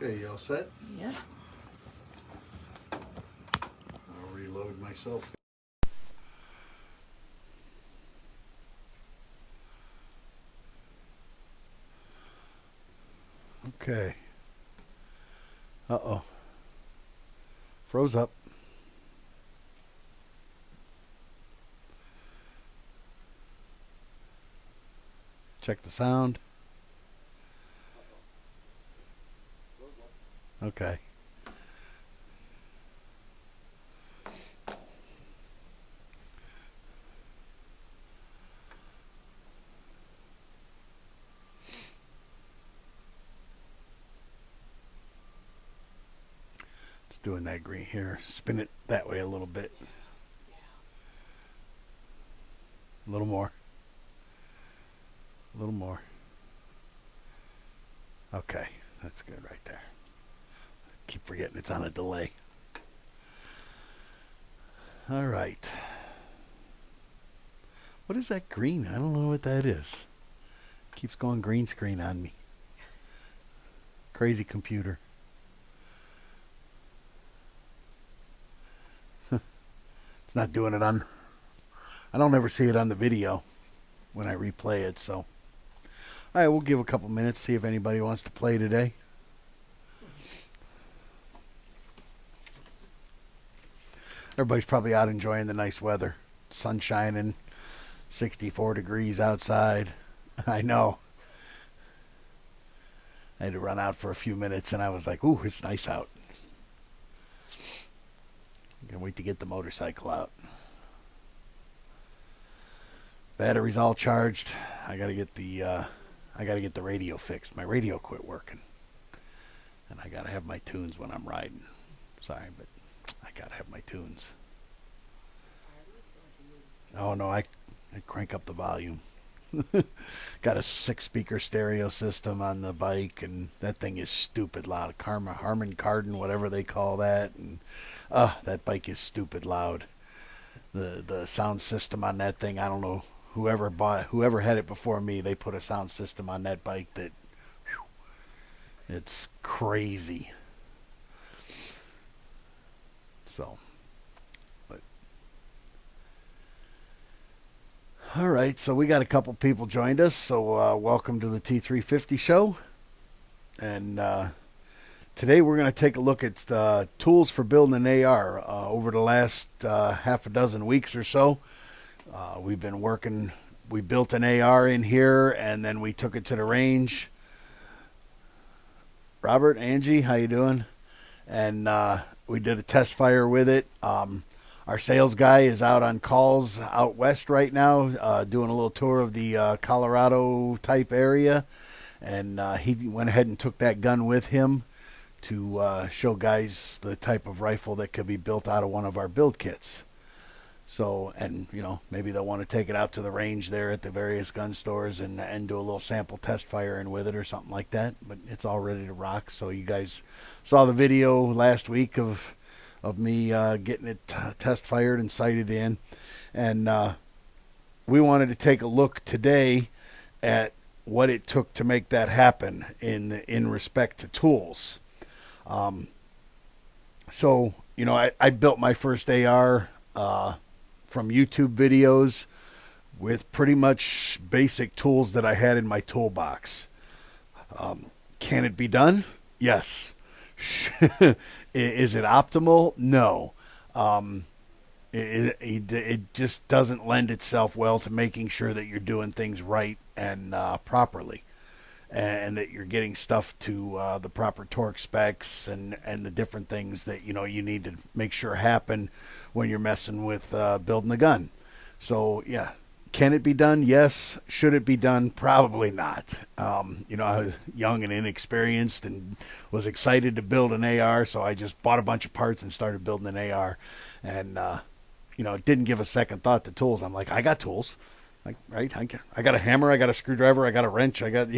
Okay, you all set? Yep. I'll reload myself. Okay. Uh-oh. Froze up. Check the sound. Okay. It's doing that green here. Spin it that way a little bit. A little more. A little more. Okay. That's good right there. Keep forgetting it's on a delay. All right. What is that green? I don't know what that is. Keeps going green screen on me. Crazy computer. It's not doing it on... I don't ever see it on the video when I replay it, so... All right, we'll give a couple minutes, see if anybody wants to play today. Everybody's probably out enjoying the nice weather. Sun shining, 64 degrees outside. I know. I had to run out for a few minutes, and I was like, ooh, it's nice out. Can't wait to get the motorcycle out. Battery's all charged. I gotta get the radio fixed. My radio quit working, and I gotta have my tunes when I'm riding. Sorry, but I gotta have my tunes. Oh no, I crank up the volume. Got a 6-speaker stereo system on the bike, and that thing is stupid loud. Harman Kardon, whatever they call that, and that bike is stupid loud. The sound system on that thing, I don't know. Whoever had it before me, they put a sound system on that bike that, whew, it's crazy. So, but all right. So we got a couple people joined us. So welcome to the T350 Show, and today we're going to take a look at tools for building an AR. Over the last half a dozen weeks or so, we've been working. We built an AR in here, and then we took it to the range. Robert, Angie, how you doing? And we did a test fire with it. Our sales guy is out on calls out west right now, doing a little tour of the Colorado type area, and he went ahead and took that gun with him to show guys the type of rifle that could be built out of one of our build kits. So, and you know, maybe they'll want to take it out to the range there at the various gun stores and do a little sample test firing with it or something like that. But it's all ready to rock. So you guys saw the video last week of me getting it test fired and sighted in, and we wanted to take a look today at what it took to make that happen in respect to tools. So you know, I built my first AR from YouTube videos with pretty much basic tools that I had in my toolbox. Can it be done? Yes. Is it optimal? No. It just doesn't lend itself well to making sure that you're doing things right and properly, and that you're getting stuff to the proper torque specs and the different things that you need to make sure happen when you're messing with building a gun. So yeah, can it be done? Yes. Should it be done? Probably not. I was young and inexperienced and was excited to build an AR, so I just bought a bunch of parts and started building an AR, and didn't give a second thought to tools. I'm like, I got tools. Right? I got a hammer, I got a screwdriver, I got a wrench, I got,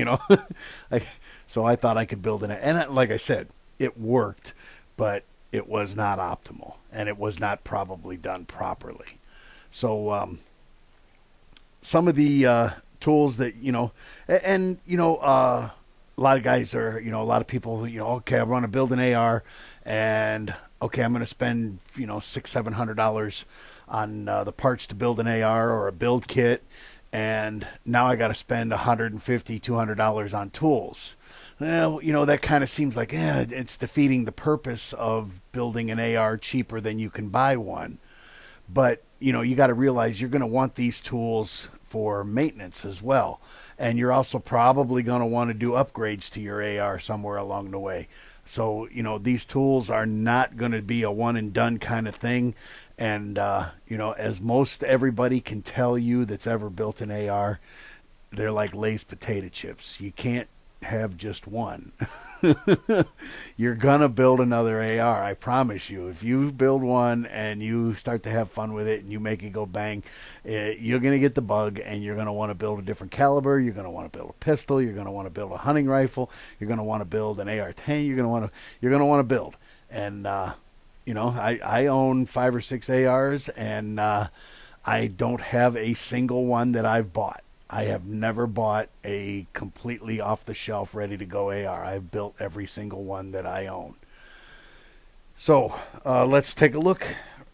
so I thought I could build an, and like I said, it worked, but it was not optimal, and it was not probably done properly. So some of the tools that, lot of guys are, a lot of people, okay, I want to build an AR, and okay, I'm going to spend, $600-700 on the parts to build an AR or a build kit, and now I got to spend $150-200 on tools. Well, that kind of seems like, it's defeating the purpose of building an AR cheaper than you can buy one. But, you got to realize you're going to want these tools for maintenance as well. And you're also probably going to want to do upgrades to your AR somewhere along the way. So, these tools are not going to be a one and done kind of thing. And, as most everybody can tell you that's ever built an AR, they're like Lay's potato chips. You can't have just one. You're gonna build another AR, I promise you. If you build one and you start to have fun with it and you make it go bang, you're gonna get the bug, and you're gonna want to build a different caliber. You're gonna want to build a pistol. You're gonna want to build a hunting rifle. You're gonna want to build an AR-10. You're gonna want to build. And I own 5 or 6 ARs, and I don't have a single one that I've bought. I have never bought a completely off-the-shelf, ready-to-go AR. I've built every single one that I own. So let's take a look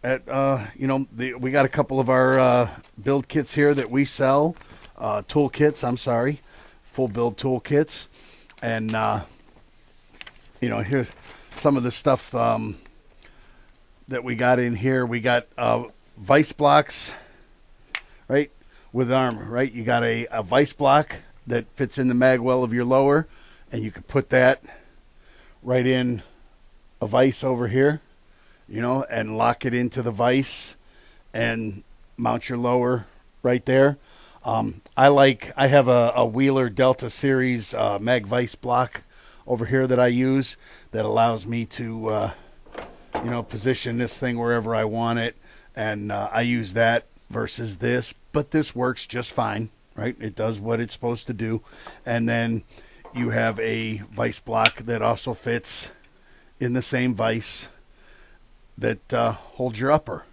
at, we got a couple of our build kits here that we sell, tool kits, full build tool kits. And, here's some of the stuff that we got in here. We got vice blocks, right? With armor, right? You got a vice block that fits in the mag well of your lower, and you can put that right in a vice over here, and lock it into the vice and mount your lower right there. I have a Wheeler Delta Series mag vice block over here that I use that allows me to, position this thing wherever I want it, and I use that versus this, but this works just fine, right? It does what it's supposed to do. And then you have a vice block that also fits in the same vice that holds your upper,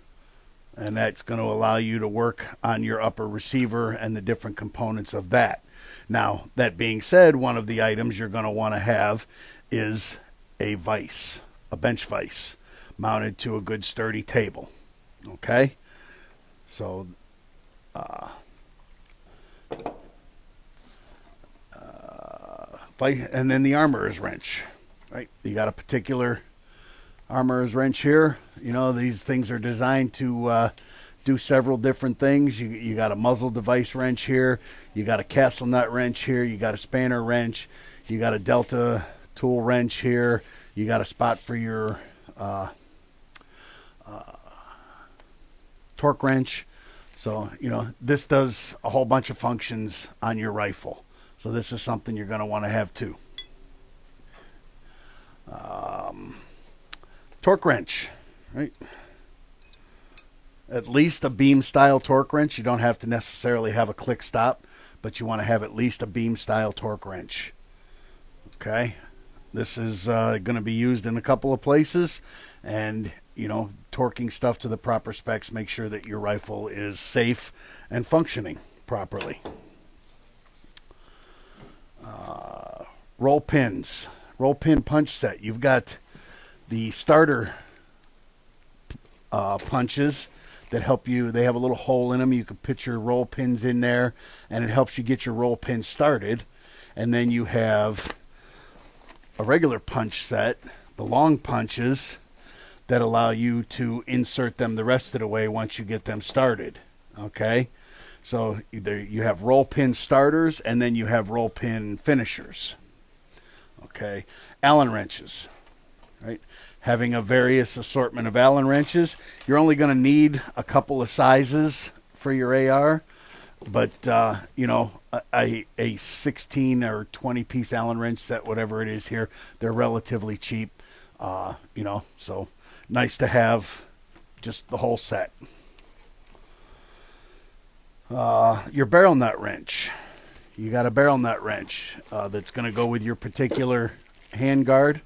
and that's going to allow you to work on your upper receiver and the different components of that. Now, that being said, one of the items you're going to want to have is a vice, a bench vice, mounted to a good sturdy table. Okay? So, and then the armorer's wrench, right? You got a particular armorer's wrench here. These things are designed to do several different things. You got a muzzle device wrench here. You got a castle nut wrench here. You got a spanner wrench. You got a Delta tool wrench here. You got a spot for your torque wrench. So, this does a whole bunch of functions on your rifle. So this is something you're going to want to have too. Torque wrench, right? At least a beam style torque wrench. You don't have to necessarily have a click stop, but you want to have at least a beam style torque wrench. Okay. This is going to be used in a couple of places, and torquing stuff to the proper specs, make sure that your rifle is safe and functioning properly. Roll pins, roll pin punch set. You've got the starter punches that help you. They have a little hole in them. You can put your roll pins in there, and it helps you get your roll pin started. And then you have a regular punch set, the long punches, that allow you to insert them the rest of the way once you get them started. Okay? So either you have roll pin starters, and then you have roll pin finishers. Okay? Allen wrenches. Right? Having a various assortment of Allen wrenches. You're only going to need a couple of sizes for your AR, but a 16 or 20 piece Allen wrench set, whatever it is here, they're relatively cheap. So nice to have just the whole set. Your barrel nut wrench. You got a barrel nut wrench that's going to go with your particular handguard.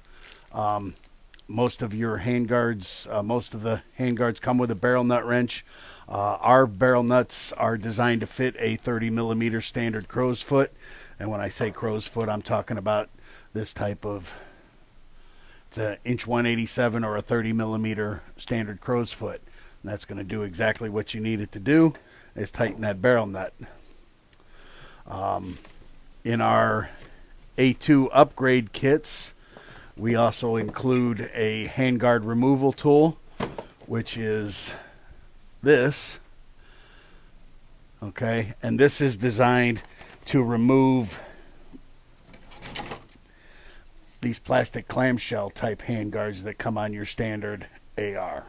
Most of your handguards, most of the handguards come with a barrel nut wrench. Our barrel nuts are designed to fit a 30 millimeter standard crow's foot. And when I say crow's foot, I'm talking about this type of, it's an inch 187 or a 30 millimeter standard crow's foot. And that's going to do exactly what you need it to do, is tighten that barrel nut. In our A2 upgrade kits, we also include a handguard removal tool, which is this. Okay, and this is designed to remove these plastic clamshell type handguards that come on your standard AR.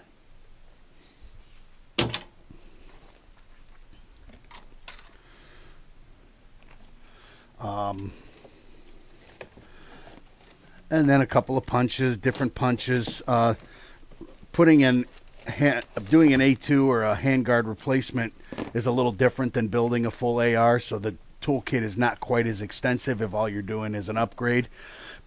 And then a couple of punches, different punches. Doing an A2 or a handguard replacement is a little different than building a full AR, so the toolkit is not quite as extensive if all you're doing is an upgrade.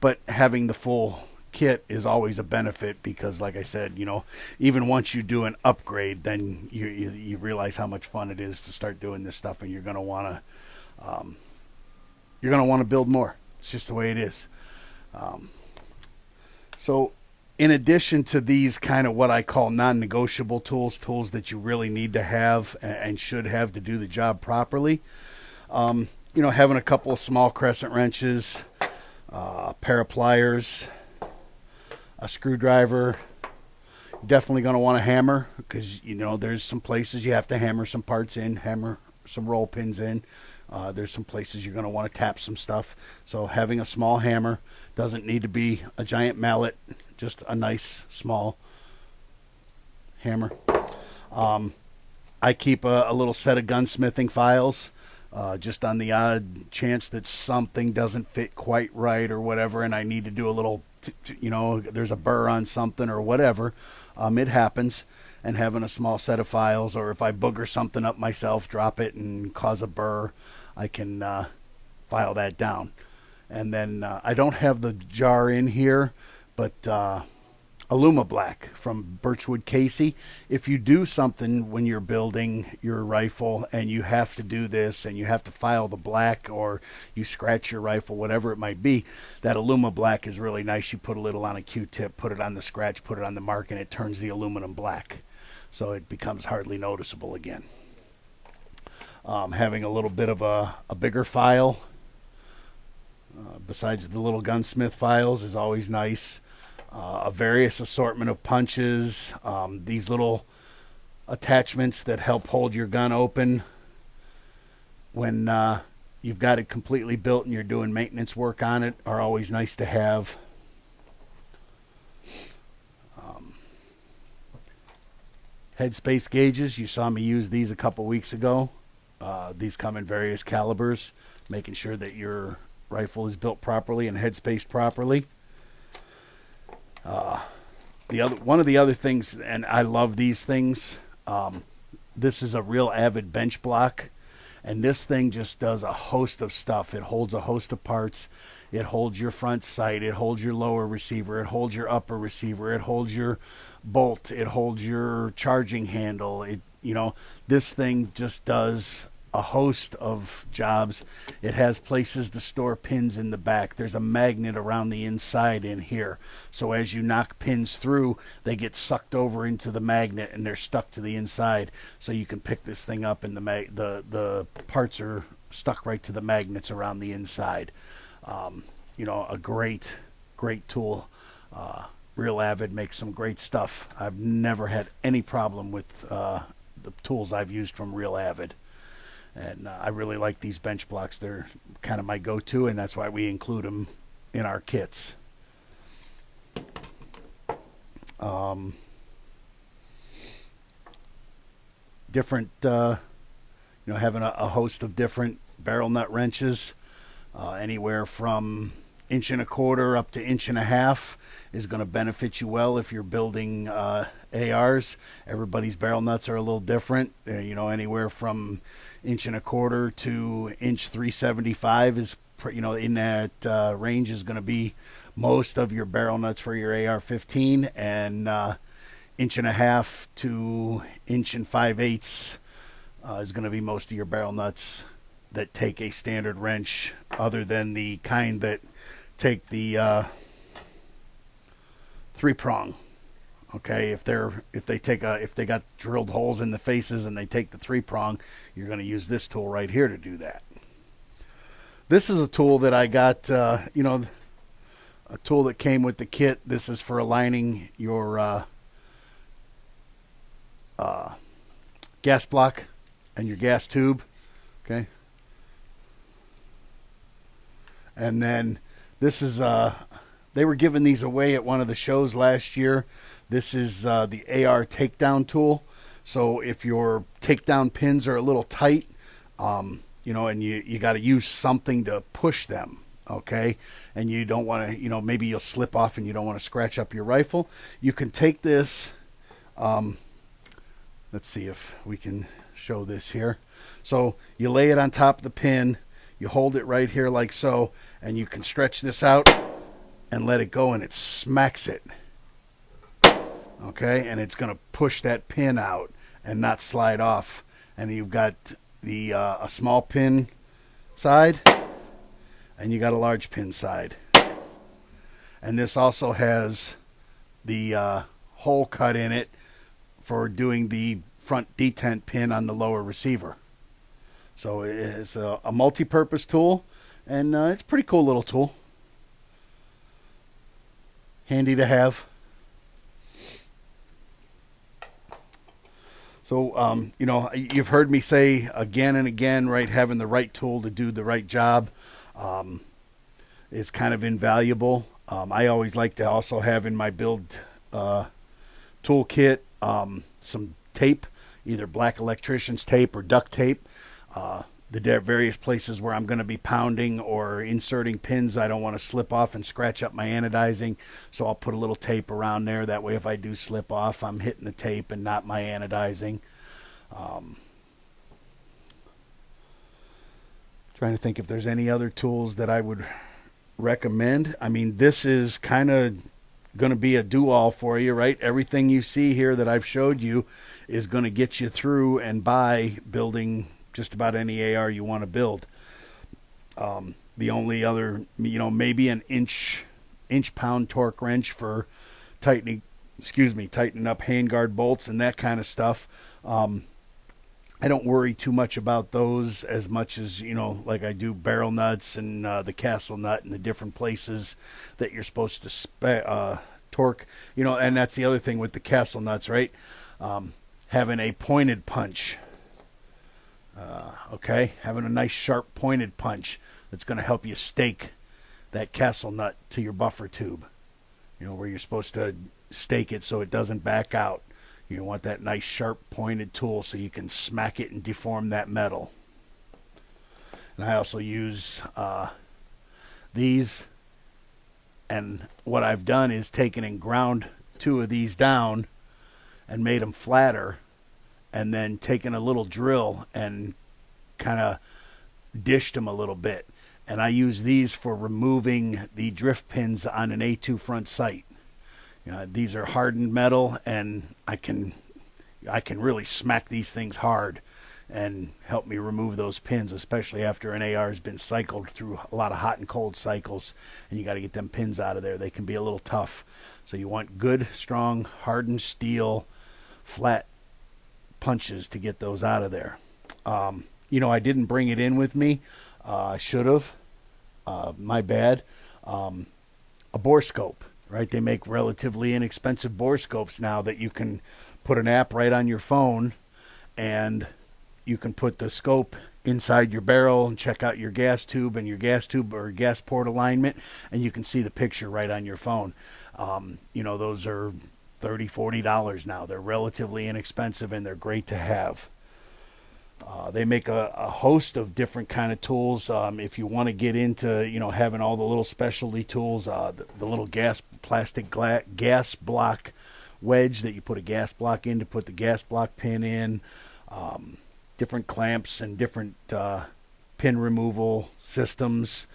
But having the full kit is always a benefit because, like I said, you know, even once you do an upgrade, then you realize how much fun it is to start doing this stuff, and you're going to want to build more. It's just the way it is. So in addition to these kind of what I call non-negotiable tools that you really need to have and should have to do the job properly, you know, having a couple of small crescent wrenches, a pair of pliers, a screwdriver. You're definitely going to want a hammer because, you know, there's some places you have to hammer some parts in, hammer some roll pins in. There's some places you're going to want to tap some stuff. So having a small hammer, doesn't need to be a giant mallet, just a nice small hammer. I keep a little set of gunsmithing files, just on the odd chance that something doesn't fit quite right or whatever, and I need to do a little, you know, there's a burr on something or whatever. It happens. And having a small set of files, or if I booger something up myself, drop it and cause a burr, I can file that down. And then I don't have the jar in here, but Aluma Black from Birchwood Casey. If you do something when you're building your rifle and you have to do this and you have to file the black or you scratch your rifle, whatever it might be, that Aluma Black is really nice. You put a little on a Q-tip, put it on the scratch, put it on the mark, and it turns the aluminum black. So it becomes hardly noticeable again. Having a little bit of a bigger file, besides the little gunsmith files, is always nice. A various assortment of punches, these little attachments that help hold your gun open when you've got it completely built and you're doing maintenance work on it, are always nice to have. Headspace gauges, you saw me use these a couple weeks ago. These come in various calibers, making sure that your rifle is built properly and headspaced properly. One of the other things, and I love these things, this is a Real Avid bench block, and this thing just does a host of stuff. It holds a host of parts. It holds your front sight, it holds your lower receiver, it holds your upper receiver, it holds your bolt, it holds your charging handle. It, you know, this thing just does a host of jobs. It has places to store pins in the back. There's a magnet around the inside in here. So as you knock pins through, they get sucked over into the magnet and they're stuck to the inside. So you can pick this thing up and the parts are stuck right to the magnets around the inside. You know, a great tool. Real Avid makes some great stuff. I've never had any problem with the tools I've used from Real Avid. And I really like these bench blocks. They're kind of my go-to, and that's why we include them in our kits. Different, you know, having a host of different barrel nut wrenches, anywhere from 1 1/4 up to 1 1/2 is going to benefit you well if you're building ARs. Everybody's barrel nuts are a little different. You know, anywhere from 1 1/4 to 375 is, you know, in that range is going to be most of your barrel nuts for your AR-15, and 1 1/2 to 1 5/8 is going to be most of your barrel nuts that take a standard wrench, other than the kind that take the 3-prong. Okay, if they got drilled holes in the faces and they take the 3-prong, you're going to use this tool right here to do that. This is a tool that I got, a tool that came with the kit. This is for aligning your gas block and your gas tube. Okay, and then this is they were giving these away at one of the shows last year. This is the AR takedown tool. So if your takedown pins are a little tight, and you got to use something to push them, okay? And you don't want to, maybe you'll slip off and you don't want to scratch up your rifle. You can take this, let's see if we can show this here. So you lay it on top of the pin, you hold it right here like so, and you can stretch this out and let it go, and it smacks it. Okay, and it's going to push that pin out and not slide off. And you've got the a small pin side, and you got a large pin side. And this also has the hole cut in it for doing the front detent pin on the lower receiver. So it's a multi-purpose tool, and it's a pretty cool little tool. Handy to have. So, you've heard me say again and again, right, having the right tool to do the right job is kind of invaluable. I always like to also have in my build toolkit some tape, either black electrician's tape or duct tape. The various places where I'm going to be pounding or inserting pins, I don't want to slip off and scratch up my anodizing, so I'll put a little tape around there. That way if I do slip off, I'm hitting the tape and not my anodizing. Trying to think if there's any other tools that I would recommend. I mean, this is kind of going to be a do-all for you, right? Everything you see here that I've showed you is going to get you through and by building just about any AR you want to build. The only other, maybe an inch-pound torque wrench for tightening up handguard bolts and that kind of stuff. I don't worry too much about those as much as, like I do barrel nuts and the castle nut and the different places that you're supposed to torque. And that's the other thing with the castle nuts, right? Having a pointed punch. Having a nice sharp pointed punch that's going to help you stake that castle nut to your buffer tube, where you're supposed to stake it so it doesn't back out. You want that nice sharp pointed tool so you can smack it and deform that metal. And I also use these, and what I've done is taken and ground 2 of these down and made them flatter, and then taken a little drill and kind of dished them a little bit. And I use these for removing the drift pins on an A2 front sight. These are hardened metal, and I can really smack these things hard and help me remove those pins, especially after an AR has been cycled through a lot of hot and cold cycles, and you got to get them pins out of there. They can be a little tough. So you want good, strong, hardened steel, flat punches to get those out of there. I didn't bring it in with me. I should have. My bad. A bore scope, right? They make relatively inexpensive bore scopes now that you can put an app right on your phone, and you can put the scope inside your barrel and check out your gas tube and your gas tube or gas port alignment, and you can see the picture right on your phone. Those are $30, $40 now. They're relatively inexpensive, and they're great to have. They make a host of different kind of tools. If you want to get into, having all the little specialty tools, the little plastic gas block wedge that you put a gas block in to put the gas block pin in, different clamps and different pin removal systems,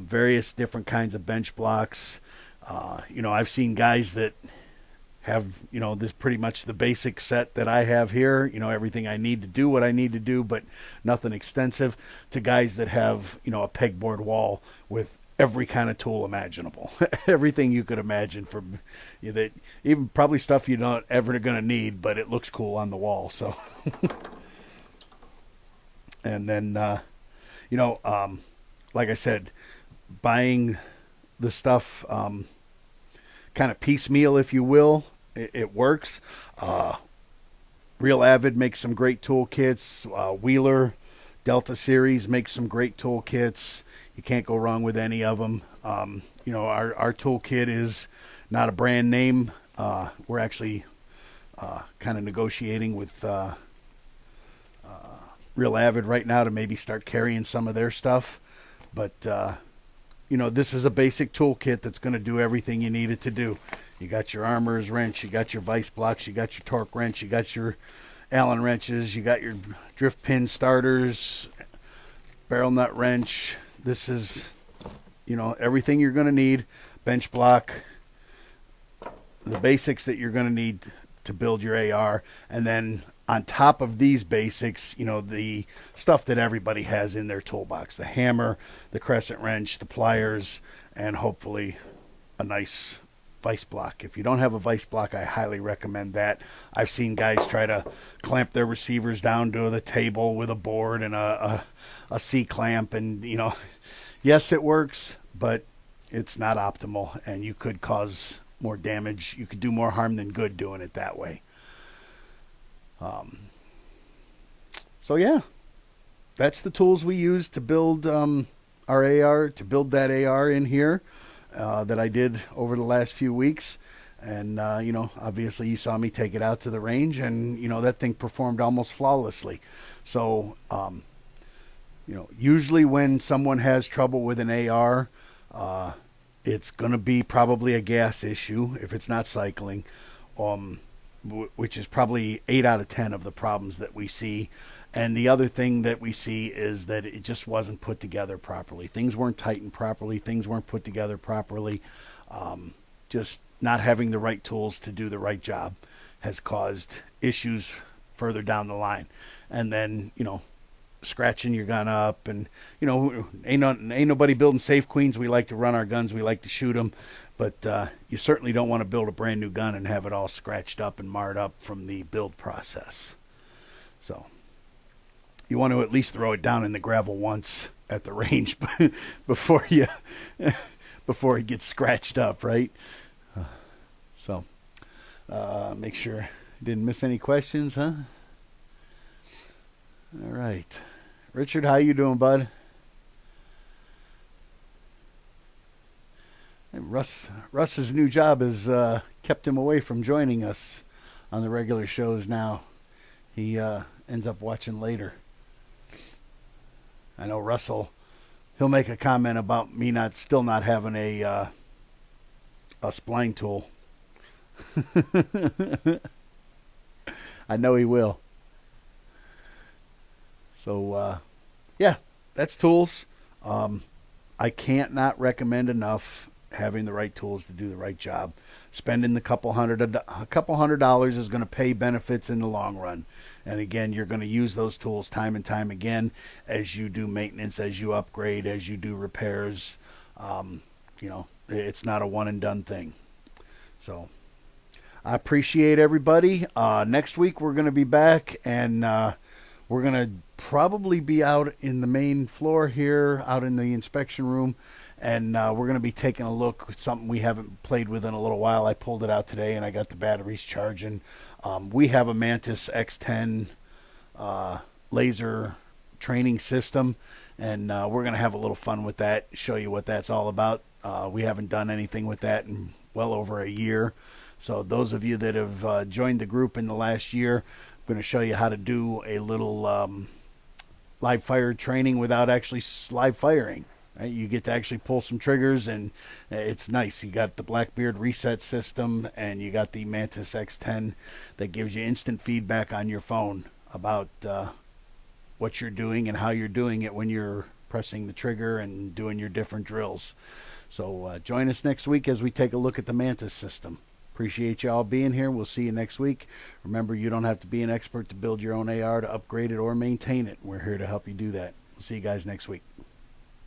various different kinds of bench blocks. I've seen guys that have, this pretty much the basic set that I have here, everything I need to do what I need to do, but nothing extensive, to guys that have, a pegboard wall with every kind of tool imaginable, everything you could imagine from that, even probably stuff you're not ever going to need, but it looks cool on the wall. So, and then you know, like I said, buying the stuff kind of piecemeal, if you will, it works. Uh, Real Avid makes some great toolkits. Wheeler Delta Series makes some great toolkits. You can't go wrong with any of them. You know, our toolkit is not a brand name. We're actually kind of negotiating with Real Avid right now to maybe start carrying some of their stuff. But, you know, this is a basic toolkit that's going to do everything you need it to do. You got your armorer's wrench, you got your vice blocks, you got your torque wrench, you got your Allen wrenches, you got your drift pin starters, barrel nut wrench. This is, you know, everything you're going to need. Bench block, the basics that you're going to need to build your AR. And then on top of these basics, you know, the stuff that everybody has in their toolbox. The hammer, the crescent wrench, the pliers, and hopefully a nice vice block. If you don't have a vice block, I highly recommend that. I've seen guys try to clamp their receivers down to the table with a board and a C-clamp, and, you know, yes, it works, but it's not optimal, and you could cause more damage. You could do more harm than good doing it that way. So yeah, that's the tools we use to build our AR, to build that AR in here that I did over the last few weeks. And, you know, obviously you saw me take it out to the range, and, you know, that thing performed almost flawlessly. So, you know, usually when someone has trouble with an AR, it's going to be probably a gas issue if it's not cycling, which is probably 8 out of 10 of the problems that we see. And the other thing that we see is that it just wasn't put together properly. Things weren't tightened properly. Things weren't put together properly. Just not having the right tools to do the right job has caused issues further down the line. And then, you know, scratching your gun up, and, you know, ain't nobody building safe queens. We like to run our guns. We like to shoot them. But you certainly don't want to build a brand new gun and have it all scratched up and marred up from the build process. So you want to at least throw it down in the gravel once at the range before you before it gets scratched up, right? So make sure I didn't miss any questions, huh? All right. Richard, how you doing, bud? Russ's new job has kept him away from joining us on the regular shows now. He ends up watching later. I know Russell, he'll make a comment about me still not having a spline tool. I know he will. So, yeah, that's tools. I can't not recommend enough having the right tools to do the right job. Spending a couple hundred dollars is going to pay benefits in the long run. And again, you're going to use those tools time and time again as you do maintenance, as you upgrade, as you do repairs. You know, it's not a one and done thing. So I appreciate everybody. Next week we're going to be back, and we're going to probably be out in the main floor here, out in the inspection room. And we're going to be taking a look at something we haven't played with in a little while. I pulled it out today, and I got the batteries charging. We have a Mantis X10 laser training system, and we're going to have a little fun with that, show you what that's all about. We haven't done anything with that in well over a year. So those of you that have joined the group in the last year, I'm going to show you how to do a little live fire training without actually live firing. Right? You get to actually pull some triggers, and it's nice. You got the Blackbeard reset system, and you got the Mantis X10 that gives you instant feedback on your phone about what you're doing and how you're doing it when you're pressing the trigger and doing your different drills. So join us next week as we take a look at the Mantis system. Appreciate you all being here. We'll see you next week. Remember, you don't have to be an expert to build your own AR, to upgrade it, or maintain it. We're here to help you do that. We'll see you guys next week.